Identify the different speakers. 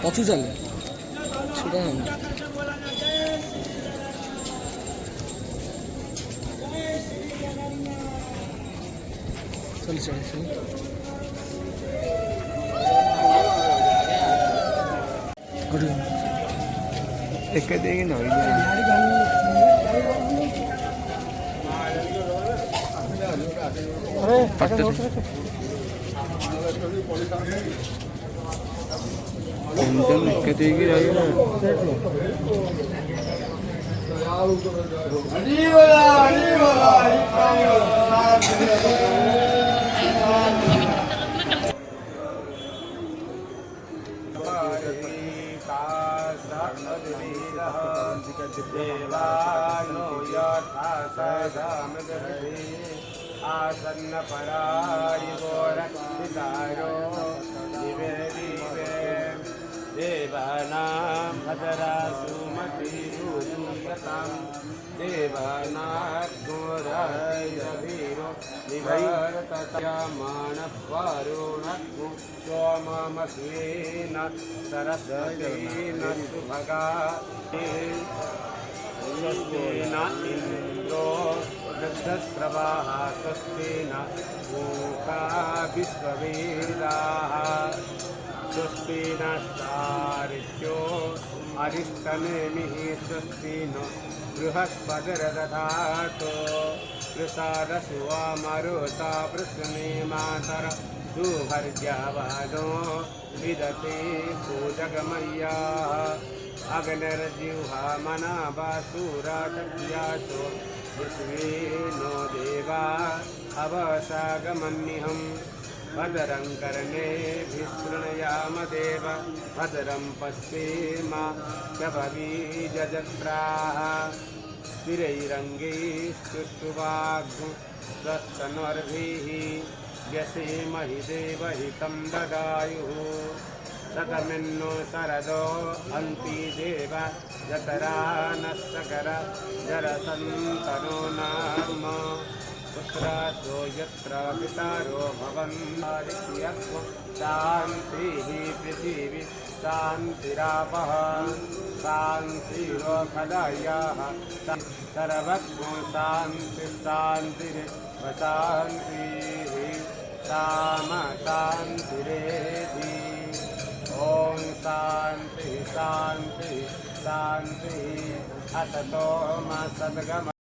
Speaker 1: पचू चल छुटा चल चल चल
Speaker 2: एक देगी ना
Speaker 1: अरे
Speaker 2: एक देगी रही ना
Speaker 3: देवानो यथा आसन्न परायिवो रक्षितारो दिवे दिवे देवानां भद्रा सुमतिरुयतां देवानाग्निरवीरो निवर्ततयमानवरुणग्नु सोममस्वेन सरस्वतेन सुभगा स्वस्तेन इन्द्रो वृद्धस्रवाः स्वस्तेन मूका विश्ववेदाः स्वस्ति नस्तारित्यो अरिष्टनेमिः स्वस्ति नो बृहस्पतिर्दधातु प्रसादसुवा मरुता पृश्ने मातर सुभर्जवादो विदते पूजगमय्याः अग्निर्जिह्वा मनावासुराटव्यासो विश्वे नो देवा अवसागमन्निहम् भद्रं कर्णेभिः शृणुयाम देव भद्रं पश्येम शतबीजजत्राः स्थिरैरङ्गैस्तुष्टुवाग्स्तनर्भिः व्यसेमहि देवहितं ददायुः सकमिन्नो शरदो अन्ति देव जतरा नः सकरा जरसन्तनो नाम पुत्रासो यत्र पितारो भवन्ति शान्तिः पृथिवी शान्तिरापः शान्तिरोखदायाः सर्वज्ञो शान्तिः साम शान्तिरेधि ॐ शान्तिः शान्तिः शान्तिः असतो मा सद्गम